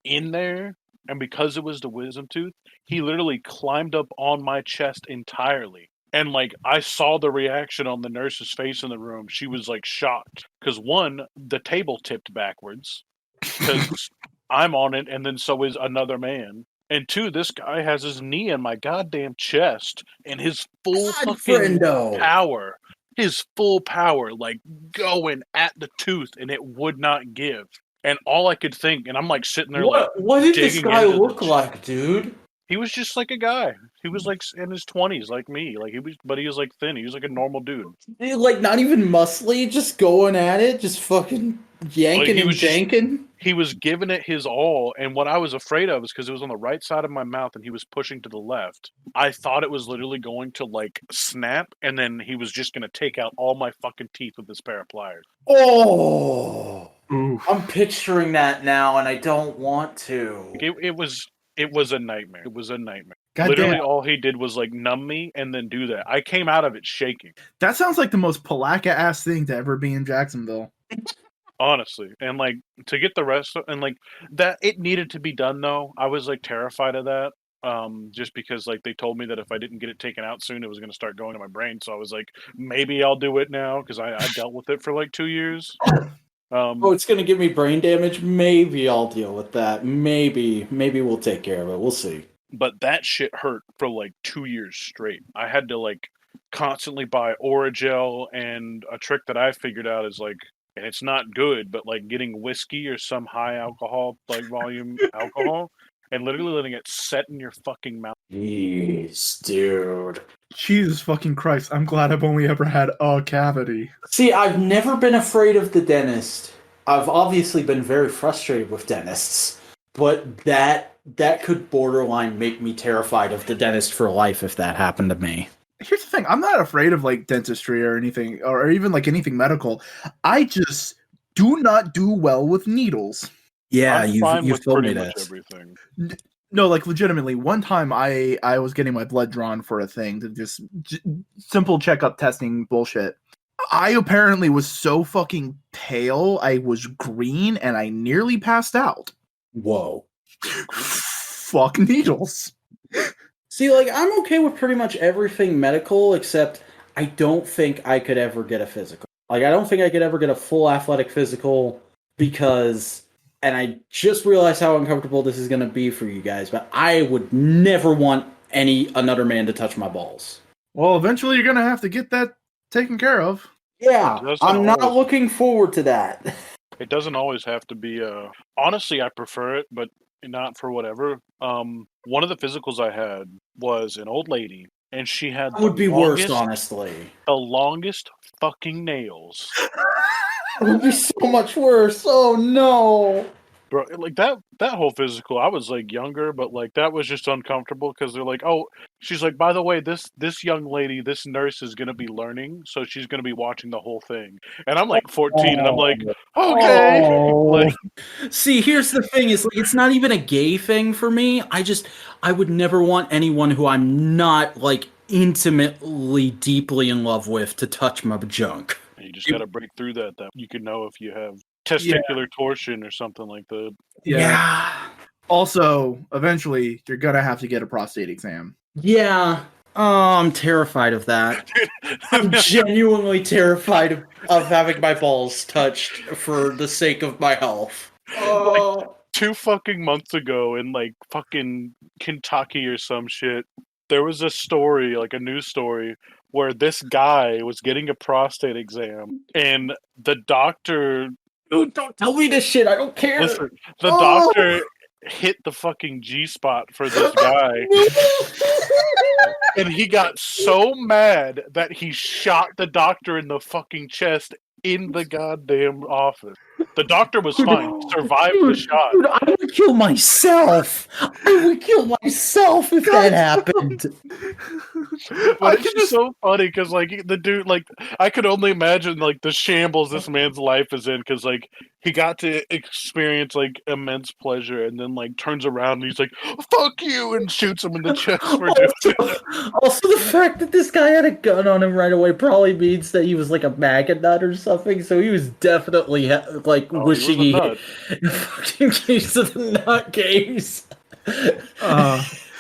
Speaker 3: in there, and because it was the wisdom tooth, he literally climbed up on my chest entirely. And I saw the reaction on the nurse's face in the room. She was shocked because 1, the table tipped backwards because I'm on it, and then so is another man. And 2, this guy has his knee in my goddamn chest, and his full power, going at the tooth, and it would not give. And all I could think, and I'm sitting there
Speaker 1: what did this guy look like, dude?
Speaker 3: He was just like a guy. He was in his 20s, like me. But he was thin. He was a normal dude.
Speaker 1: Not even muscly, just going at it, just fucking yanking and janking.
Speaker 3: He was giving it his all, and what I was afraid of is because it was on the right side of my mouth and he was pushing to the left. I thought it was literally going to snap, and then he was just going to take out all my fucking teeth with this pair of pliers.
Speaker 1: Oh, I'm picturing that now, and I don't want to.
Speaker 3: It was a nightmare. It was a nightmare.
Speaker 2: God
Speaker 3: Literally,
Speaker 2: damn.
Speaker 3: all he did was numb me and then do that. I came out of it shaking.
Speaker 2: That sounds like the most Palaka ass thing to ever be in Jacksonville.
Speaker 3: Honestly, and to get the rest of, and that it needed to be done though. I was terrified of that. Just because they told me that if I didn't get it taken out soon, it was going to start going to my brain. So I was maybe I'll do it now because I dealt with it for 2 years.
Speaker 1: It's going to give me brain damage. Maybe I'll deal with that. Maybe we'll take care of it. We'll see.
Speaker 3: But that shit hurt for 2 years straight. I had to constantly buy Oragel, and a trick that I figured out is and it's not good, but getting whiskey or some high alcohol volume alcohol and literally letting it set in your fucking mouth.
Speaker 1: Jeez, dude.
Speaker 2: Jesus fucking Christ. I'm glad I've only ever had a cavity.
Speaker 1: See, I've never been afraid of the dentist. I've obviously been very frustrated with dentists, but that could borderline make me terrified of the dentist for life if that happened to me.
Speaker 2: Here's the thing. I'm not afraid of like dentistry or anything, or even like anything medical. I just do not do well with needles.
Speaker 1: Yeah,
Speaker 3: I'm fine
Speaker 1: you've
Speaker 3: with
Speaker 1: told
Speaker 3: pretty
Speaker 1: me
Speaker 3: much
Speaker 1: this.
Speaker 3: everything.
Speaker 2: No, like legitimately, one time I was getting my blood drawn for a thing to just simple checkup testing bullshit. I apparently was so fucking pale, I was green, and I nearly passed out.
Speaker 1: Whoa.
Speaker 2: Fuck needles.
Speaker 1: See, like, I'm okay with pretty much everything medical, except I don't think I could ever get a physical. Like, I don't think I could ever get a full athletic physical because, and I just realized how uncomfortable this is going to be for you guys, but I would never want another man to touch my balls.
Speaker 2: Well, eventually you're gonna have to get that taken care of.
Speaker 1: Yeah, I'm not looking forward to that.
Speaker 3: It doesn't always have to be. Honestly, I prefer it, but not for whatever. One of the physicals I had was an old lady, and she had
Speaker 1: It would be worse, honestly.
Speaker 3: The longest fucking nails.
Speaker 1: It would be so much worse. Oh no.
Speaker 3: Bro, like that whole physical, I was like younger, but like that was just uncomfortable because they're like, oh, she's like, by the way, this young lady, this nurse is gonna be learning, so she's gonna be watching the whole thing. And I'm like 14, and I'm like, okay. Like,
Speaker 1: see, here's the thing: is like, it's not even a gay thing for me. I would never want anyone who I'm not like intimately, deeply in love with to touch my junk.
Speaker 3: You just gotta break through that you can know if you have testicular torsion or something like that.
Speaker 1: Yeah.
Speaker 2: Also, eventually, you're gonna have to get a prostate exam.
Speaker 1: Yeah. Oh, I'm terrified of that. I'm genuinely terrified of having my balls touched for the sake of my health.
Speaker 3: Like 2 fucking months ago in like fucking Kentucky or some shit, there was a story, like a news story, where this guy was getting a prostate exam and the doctor...
Speaker 1: Dude, don't tell me this shit. I don't care.
Speaker 3: Listen, the doctor hit the fucking G-spot for this guy. And he got so mad that he shot the doctor in the fucking chest in the goddamn office. The doctor was fine. Survived the shot.
Speaker 1: Dude, I would kill myself. I would kill myself if that happened.
Speaker 3: But it's just so funny because, like, the dude, like, I could only imagine, like, the shambles this man's life is in because, like, he got to experience, like, immense pleasure and then, like, turns around and he's like, fuck you, and shoots him in the chest for doing it.
Speaker 1: Also, the fact that this guy had a gun on him right away probably means that he was, like, a MAGA nut or something, so he was definitely, like, wishing he hit in fucking case of the nut case.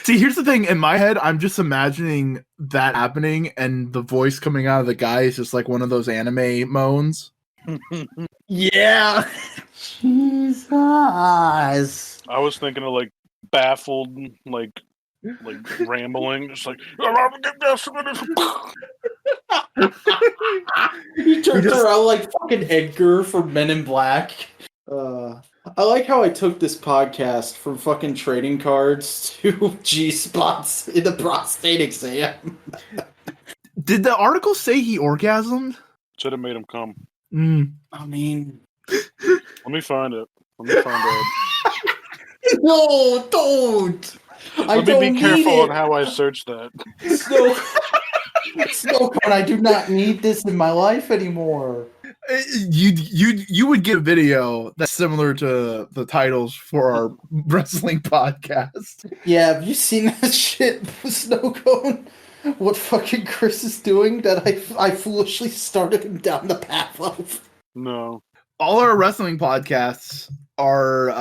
Speaker 2: See, here's the thing. In my head, I'm just imagining that happening, and the voice coming out of the guy is just like one of those anime moans.
Speaker 1: Yeah. Jesus.
Speaker 3: I was thinking of, like, baffled, like rambling, just like...
Speaker 1: He turns around like fucking Edgar from Men in Black. I like how I took this podcast from fucking trading cards to G-spots in the prostate exam.
Speaker 2: Did the article say he orgasmed?
Speaker 3: Should have made him come.
Speaker 1: I mean...
Speaker 3: Let me find it. Out.
Speaker 1: No, don't!
Speaker 3: Let me be careful on how I search that.
Speaker 1: Snowcone, I do not need this in my life anymore.
Speaker 2: You would get a video that's similar to the titles for our wrestling podcast.
Speaker 1: Yeah, have you seen that shit, Snowcone? What fucking Chris is doing that I foolishly started him down the path of?
Speaker 3: No.
Speaker 2: All our wrestling podcasts are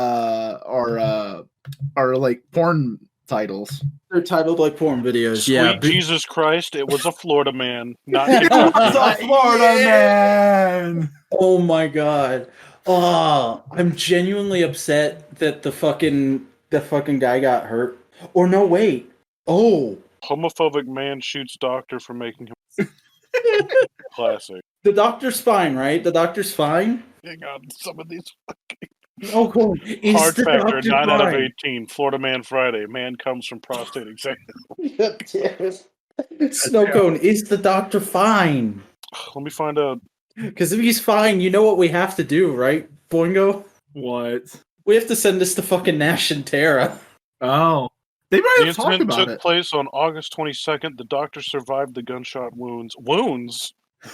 Speaker 2: like porn titles.
Speaker 1: They're titled like porn videos.
Speaker 3: Sweet Jesus Christ, it was a Florida man, not
Speaker 2: It was a Florida man.
Speaker 1: Oh my god. Oh, I'm genuinely upset that the fucking guy got hurt. Or no, wait. Oh.
Speaker 3: Homophobic man shoots doctor for making him classic.
Speaker 1: The doctor's fine, right? The doctor's fine?
Speaker 3: Hang on, some of these fucking...
Speaker 1: Snowcone is
Speaker 3: Hard
Speaker 1: the
Speaker 3: factor,
Speaker 1: Dr.
Speaker 3: 9 out of
Speaker 1: Fine.
Speaker 3: 18. Florida Man Friday. Man comes from prostate exam.
Speaker 1: Snowcone is the Dr. Fine.
Speaker 3: Let me find out.
Speaker 1: Because if he's fine, you know what we have to do, right, Boingo?
Speaker 2: What?
Speaker 1: We have to send this to fucking Nash and Tara.
Speaker 2: Oh. They might
Speaker 3: The
Speaker 2: have talked
Speaker 3: incident
Speaker 2: about
Speaker 3: took
Speaker 2: it.
Speaker 3: place on August 22nd. The doctor survived the gunshot wounds.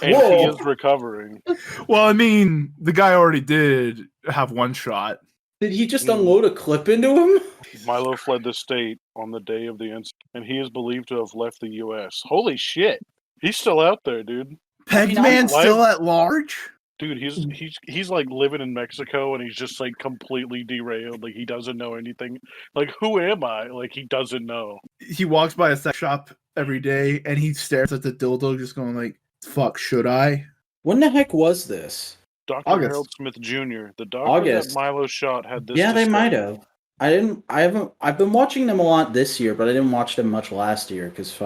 Speaker 3: And
Speaker 1: Whoa.
Speaker 3: he is recovering.
Speaker 2: Well, I mean, the guy already did have one shot.
Speaker 1: Did he just unload a clip into him?
Speaker 3: Milo fled the state on the day of the incident, and he is believed to have left the U.S. Holy shit. He's still out there, dude.
Speaker 2: Pegman's still at large?
Speaker 3: Dude, he's like living in Mexico, and he's just like completely derailed. Like he doesn't know anything. Like, who am I? Like he doesn't know.
Speaker 2: He walks by a sex shop every day, and he stares at the dildo, just going like, "Fuck, should I?"
Speaker 1: When the heck was this?
Speaker 3: Dr.
Speaker 2: August.
Speaker 3: Harold Smith Jr., the doctor that Milo shot, had this.
Speaker 1: Yeah,
Speaker 3: to
Speaker 1: they
Speaker 3: say.
Speaker 1: might have. I've been watching them a lot this year, but I didn't watch them much last year because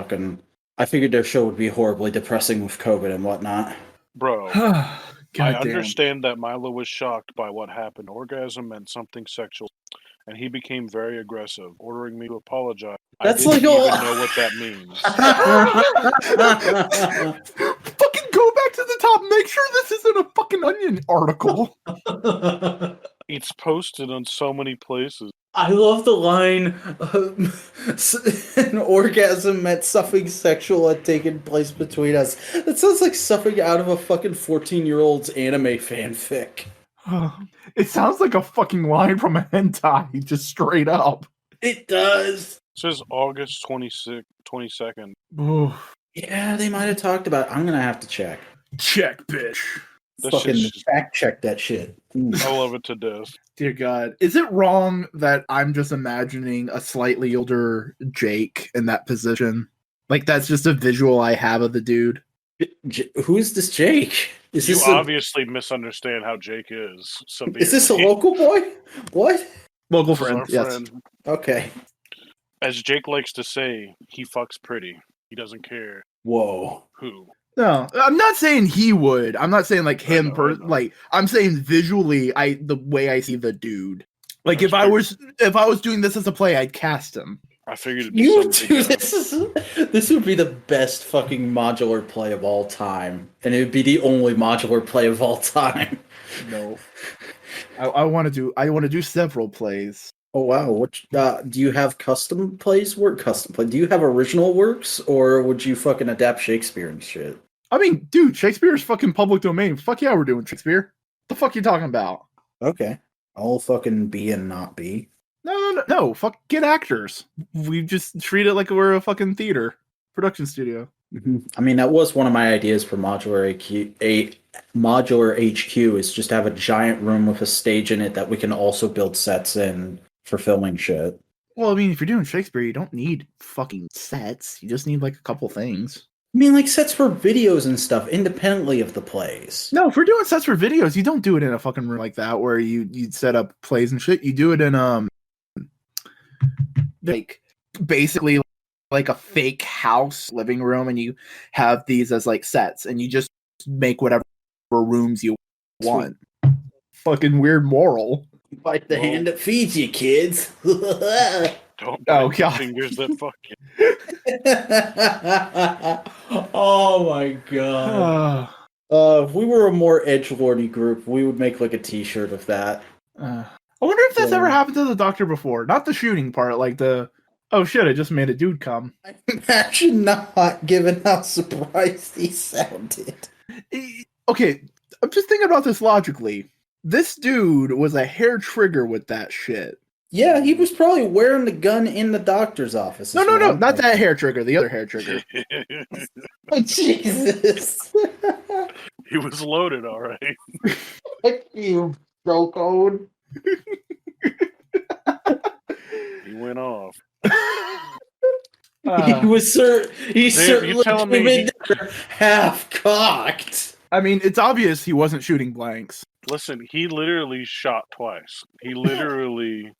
Speaker 1: I figured their show would be horribly depressing with COVID and whatnot.
Speaker 3: Bro, I understand that Milo was shocked by what happened. Orgasm meant something sexual, and he became very aggressive, ordering me to apologize.
Speaker 1: That's
Speaker 3: I didn't
Speaker 1: like
Speaker 3: even know what that means.
Speaker 2: Fucking go back to the top. Make sure this isn't a fucking Onion article.
Speaker 3: It's posted on so many places.
Speaker 1: I love the line, an orgasm meant something sexual had taken place between us. That sounds like something out of a fucking 14-year-old's anime fanfic.
Speaker 2: It sounds like a fucking line from a hentai, just straight up.
Speaker 1: It does.
Speaker 3: It says August 22nd.
Speaker 2: Oof.
Speaker 1: Yeah, they might have talked about it. I'm going to have to check.
Speaker 2: Check, bitch.
Speaker 1: Fucking fact check that shit.
Speaker 3: I love it to death.
Speaker 2: Dear God. Is it wrong that I'm just imagining a slightly older Jake in that position? Like, that's just a visual I have of the dude.
Speaker 1: Who is this Jake?
Speaker 3: You obviously misunderstand how Jake is.
Speaker 1: Is this a local boy? What?
Speaker 2: Local friend, yes.
Speaker 3: Friend.
Speaker 1: Okay.
Speaker 3: As Jake likes to say, he fucks pretty. He doesn't care.
Speaker 1: Whoa.
Speaker 3: Who?
Speaker 2: No, I'm not saying he would. I'm not saying like him.
Speaker 3: I know.
Speaker 2: Like I'm saying visually, the way I see the dude. Like if I was doing this as a play, I'd cast him.
Speaker 3: I figured it'd be
Speaker 1: this would be the best fucking modular play of all time, and it would be the only modular play of all time.
Speaker 2: No, I want to do several plays.
Speaker 1: Oh wow! What do you have custom plays? Custom play? Do you have original works, or would you fucking adapt Shakespeare and shit?
Speaker 2: I mean, dude, Shakespeare's fucking public domain. Fuck yeah, we're doing Shakespeare. The fuck you talking about?
Speaker 1: Okay, I'll fucking be and not be.
Speaker 2: No. Fuck, get actors. We just treat it like we're a fucking theater production studio.
Speaker 1: Mm-hmm. I mean, that was one of my ideas for Modular HQ is just have a giant room with a stage in it that we can also build sets in for filming shit.
Speaker 2: Well, I mean, if you're doing Shakespeare, you don't need fucking sets. You just need like a couple things.
Speaker 1: I mean, like sets for videos and stuff independently of the plays.
Speaker 2: No, if we're doing sets for videos, you don't do it in a fucking room like that where you set up plays and shit. You do it in like basically like a fake house living room, and you have these as like sets, and you just make whatever rooms you want. Fucking weird moral.
Speaker 1: Bite the hand that feeds you, kids.
Speaker 3: Don't bite the fingers that fuck you.
Speaker 1: Oh my god. If we were a more edgelordy group, we would make like a t-shirt of that.
Speaker 2: I wonder if that's ever happened to the Doctor before. Not the shooting part, like the, oh shit, I just made a dude come.
Speaker 1: I imagine not, given how surprised he sounded.
Speaker 2: Okay, I'm just thinking about this logically. This dude was a hair trigger with that shit.
Speaker 1: Yeah, he was probably wearing the gun in the doctor's office.
Speaker 2: No, not that hair trigger. The other hair trigger.
Speaker 1: Oh, Jesus.
Speaker 3: He was loaded, all right.
Speaker 1: Fuck you, Snowcone.
Speaker 3: He went off.
Speaker 1: He certainly came in half cocked.
Speaker 2: I mean, it's obvious he wasn't shooting blanks.
Speaker 3: Listen, he literally shot twice. He literally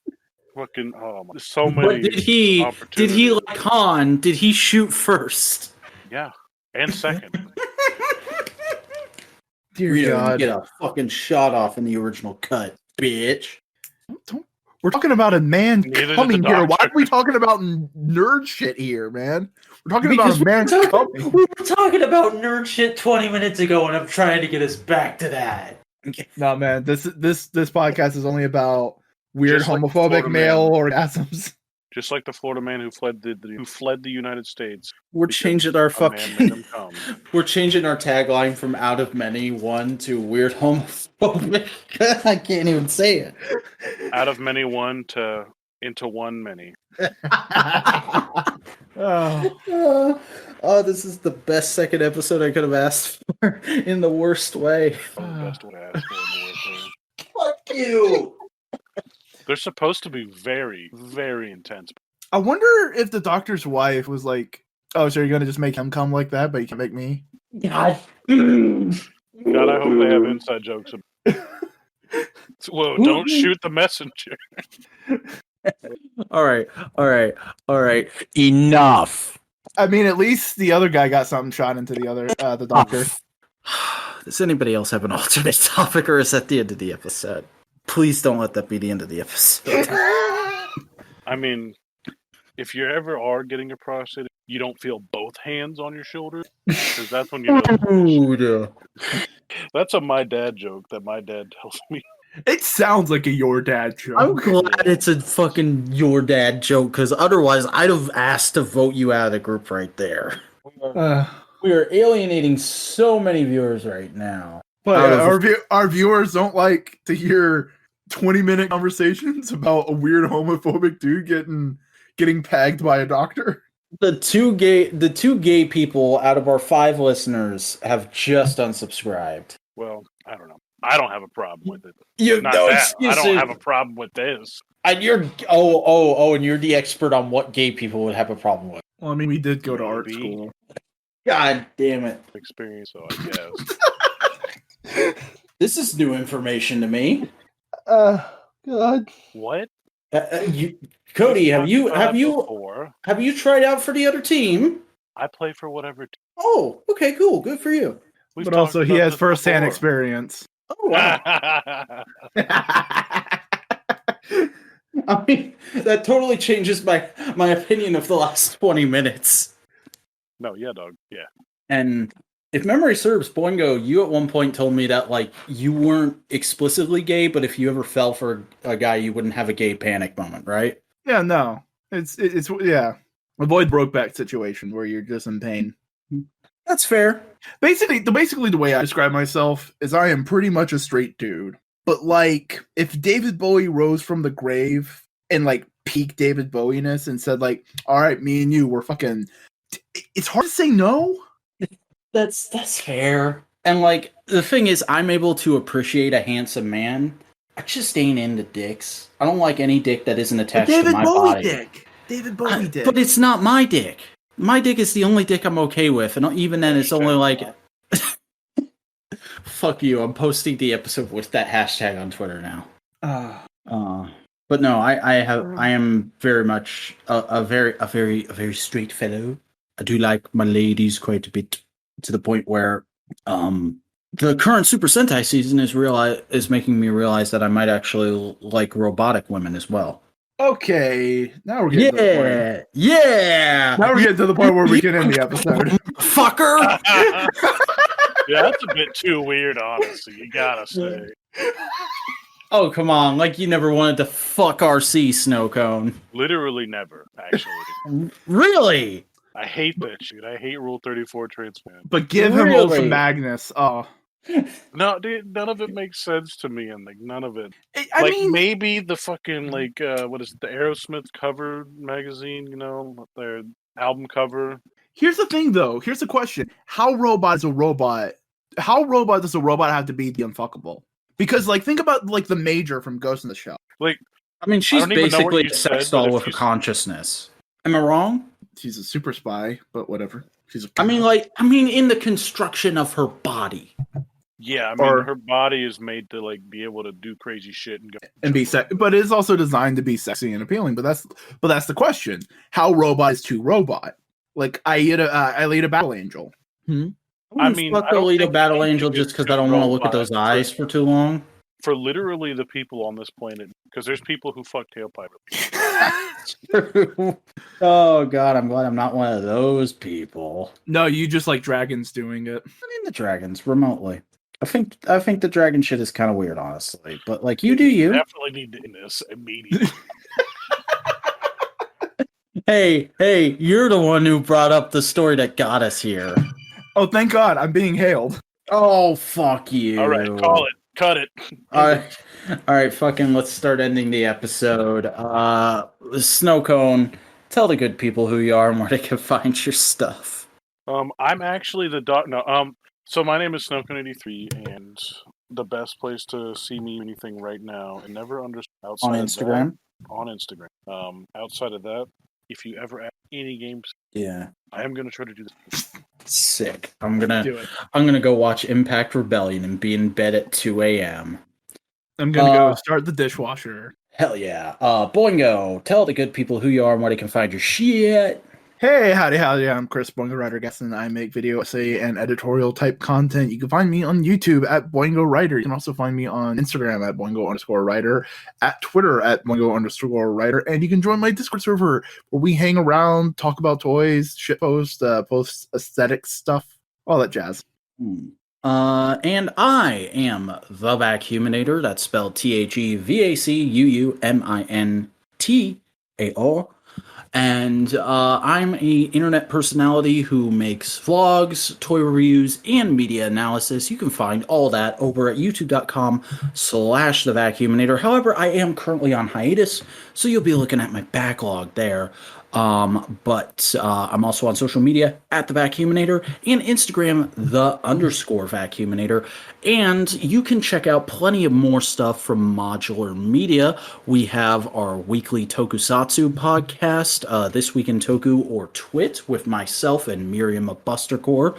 Speaker 3: fucking so many.
Speaker 1: But did he like Han? Did he shoot first?
Speaker 3: Yeah, and second.
Speaker 2: Dear God,
Speaker 1: get a fucking shot off in the original cut, bitch.
Speaker 2: We're talking about a man
Speaker 3: Neither
Speaker 2: coming
Speaker 3: did the
Speaker 2: here. Why
Speaker 3: doctor.
Speaker 2: are we talking about nerd shit here, man? We're talking about a man coming.
Speaker 1: We were talking about nerd shit 20 minutes ago, and I'm trying to get us back to that.
Speaker 2: No, man. This podcast is only about weird
Speaker 3: Just like the
Speaker 2: homophobic
Speaker 3: Florida
Speaker 2: male
Speaker 3: man.
Speaker 2: orgasms.
Speaker 3: Just like the Florida man who fled the United States.
Speaker 1: We're changing our
Speaker 3: A man made
Speaker 1: fucking.
Speaker 3: him come.
Speaker 1: We're changing our tagline from "out of many one" to "weird homophobic." I can't even say it.
Speaker 3: Out of many one to into one many.
Speaker 1: Oh, this is the best second episode I could have asked for in the worst way.
Speaker 3: The best way to ask for in the worst way.
Speaker 1: Fuck you.
Speaker 3: They're supposed to be very, very intense.
Speaker 2: I wonder if the doctor's wife was like, "Oh, so you're gonna just make him come like that, but you can't make me?"
Speaker 1: God.
Speaker 3: God, I hope they have inside jokes. Whoa, don't shoot the messenger.
Speaker 1: All right. Enough.
Speaker 2: I mean, at least the other guy got something shot into the doctor.
Speaker 1: Does anybody else have an alternate topic, or is that the end of the episode? Please don't let that be the end of the episode.
Speaker 3: I mean, if you ever are getting a prostate, you don't feel both hands on your shoulders, because that's when you know. That's a my dad joke that my dad tells me.
Speaker 2: It sounds like a your dad joke.
Speaker 1: I'm glad it's a fucking your dad joke, because otherwise I'd have asked to vote you out of the group right there. We are alienating so many viewers right now.
Speaker 2: But our viewers don't like to hear 20-minute conversations about a weird homophobic dude getting pegged by a doctor.
Speaker 1: The two gay people out of our 5 listeners have just unsubscribed.
Speaker 3: Well, I don't know. I don't have a problem with it.
Speaker 1: You
Speaker 3: Not
Speaker 1: no
Speaker 3: that.
Speaker 1: excuses.
Speaker 3: I don't have a problem with this.
Speaker 1: And you're and you're the expert on what gay people would have a problem with.
Speaker 2: Well, I mean, we did go to art
Speaker 3: Maybe.
Speaker 2: school.
Speaker 1: God damn it.
Speaker 3: Experience, so I guess.
Speaker 1: This is new information to me.
Speaker 2: God.
Speaker 3: What?
Speaker 1: Cody, have you
Speaker 3: Before.
Speaker 1: have you tried out for the other team?
Speaker 3: I play for whatever.
Speaker 1: Oh, okay, cool. Good for you.
Speaker 3: We've
Speaker 2: But also,
Speaker 3: talked
Speaker 2: he
Speaker 3: about
Speaker 2: has
Speaker 3: this
Speaker 2: first-hand
Speaker 3: before.
Speaker 2: experience.
Speaker 1: Oh, wow. I mean, that totally changes my opinion of the last 20 minutes.
Speaker 3: No, yeah, dog. Yeah.
Speaker 1: And if memory serves, Boingo, you at one point told me that like you weren't explicitly gay, but if you ever fell for a guy, you wouldn't have a gay panic moment, right?
Speaker 2: Yeah, no. It's yeah. Avoid Brokeback situation where you're just in pain.
Speaker 1: That's fair.
Speaker 2: Basically the way I describe myself is I am pretty much a straight dude. But like, if David Bowie rose from the grave and like peak David Bowie-ness and said like, "All right, me and you, we're fucking," it's hard to say no.
Speaker 1: That's fair. And like the thing is, I'm able to appreciate a handsome man. I just ain't into dicks. I don't like any dick that isn't attached to my body.
Speaker 2: David Bowie dick.
Speaker 1: But it's not my dick. My dick is the only dick I'm okay with, and even then, it's only like. Fuck you! I'm posting the episode with that hashtag on Twitter now. But no, I am very much a very straight fellow. I do like my ladies quite a bit, to the point where the current Super Sentai season is making me realize that I might actually like robotic women as well.
Speaker 2: Okay, now we're getting to the point.
Speaker 1: Yeah.
Speaker 2: Now we're getting to the point where we can end the episode.
Speaker 1: Fucker.
Speaker 3: Yeah, that's a bit too weird, honestly. You gotta say.
Speaker 1: Oh, come on. Like you never wanted to fuck RC Snowcone.
Speaker 3: Literally never, actually.
Speaker 1: Really?
Speaker 3: I hate that shit. I hate Rule 34 transplant.
Speaker 2: But give him Ultra Magnus. Oh.
Speaker 3: No, dude, none of it makes sense to me, and like none of it.
Speaker 2: I mean,
Speaker 3: maybe the fucking like what is it, the Aerosmith cover magazine? You know, their album cover.
Speaker 2: Here's the thing, though. Here's the question: How robot is a robot? How robot does a robot have to be the unfuckable? Because, like, think about like the Major from Ghost in the Shell.
Speaker 3: Like,
Speaker 1: I mean, she's basically a sex doll
Speaker 3: said,
Speaker 1: with a consciousness. Am I wrong?
Speaker 2: She's a super spy, but whatever. She's.
Speaker 1: I mean, in the construction of her body.
Speaker 3: Yeah, I mean, her body is made to like be able to do crazy shit and
Speaker 2: be sexy, but it's also designed to be sexy and appealing. But that's the question: How robot is too robot? Like Alita Battle Angel.
Speaker 1: I mean, fuck Alita Battle Angel just because I don't want to look at those eyes for too long.
Speaker 3: for literally the people on this planet, because there's people who fuck tailpipe.
Speaker 1: Oh God, I'm glad I'm not one of those people.
Speaker 2: No, you just like dragons doing it.
Speaker 1: I mean the dragons remotely. I think the dragon shit is kind of weird, honestly. But like, you do you.
Speaker 3: Definitely need to end this immediately.
Speaker 1: Hey, you're the one who brought up the story that got us here.
Speaker 2: Oh, thank God, I'm being hailed.
Speaker 1: Oh, fuck you.
Speaker 3: All right, call it. Cut it.
Speaker 1: All right, fucking let's start ending the episode. Snowcone, tell the good people who you are and where they can find your stuff.
Speaker 3: I'm actually the dog. No, so my name is Snowcone83, and the best place to see me anything right now, and never understand outside
Speaker 1: On Instagram?
Speaker 3: of that, on Instagram. Outside of that, if you ever ask any games,
Speaker 1: Yeah.
Speaker 3: I am gonna try to do this.
Speaker 1: Sick.
Speaker 2: Do it.
Speaker 1: I'm gonna go watch Impact Rebellion and be in bed at 2 a.m.
Speaker 2: I'm gonna go start the dishwasher.
Speaker 1: Hell yeah. Boingo, tell the good people who you are and where they can find your shit.
Speaker 2: Hey, howdy. I'm Chris, Boingo Writer Gaston. I make video essay and editorial type content. You can find me on YouTube at Boingo Writer. You can also find me on Instagram at Boingo_Writer, at Twitter at Boingo_Writer, and you can join my Discord server where we hang around, talk about toys, shitpost, post aesthetic stuff, all that jazz.
Speaker 1: And I am the Vacuuminator. That's spelled THEVACUUMINTAR. And I'm a internet personality who makes vlogs, toy reviews, and media analysis. You can find all that over at youtube.com/thevacuuminator. However, I am currently on hiatus, so you'll be looking at my backlog there. But I'm also on social media at the Vacuuminator and Instagram _Vacuuminator. And you can check out plenty of more stuff from Modular Media. We have our weekly Tokusatsu podcast, This Week in Toku or Twit, with myself and Miriam of Bustercore.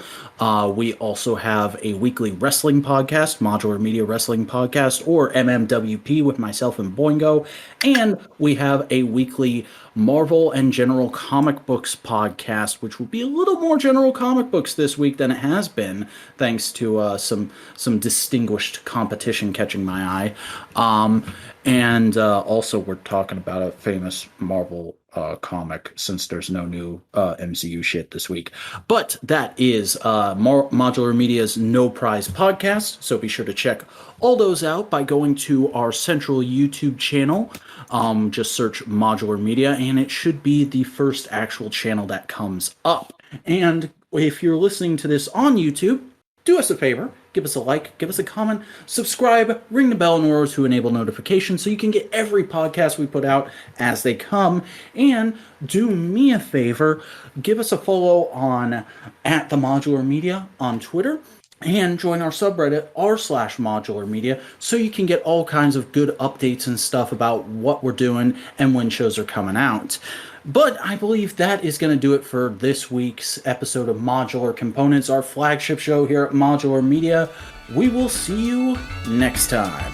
Speaker 1: We also have a weekly wrestling podcast, Modular Media Wrestling Podcast, or MMWP, with myself and Boingo. And we have a weekly Marvel and General Comic Books podcast, which will be a little more general comic books this week than it has been, thanks to some distinguished competition catching my eye. And also we're talking about a famous Marvel comic, since there's no new MCU shit this week. But that is Modular Media's No Prize podcast, so be sure to check all those out by going to our central YouTube channel. Just search Modular Media, and it should be the first actual channel that comes up. And if you're listening to this on YouTube, do us a favor, give us a like, give us a comment, subscribe, ring the bell in order to enable notifications so you can get every podcast we put out as they come. And do me a favor, give us a follow on at the Modular Media on Twitter, and join our subreddit r/Modular Media so you can get all kinds of good updates and stuff about what we're doing and when shows are coming out. But I believe that is going to do it for this week's episode of Modular Components, our flagship show here at Modular Media. We will see you next time.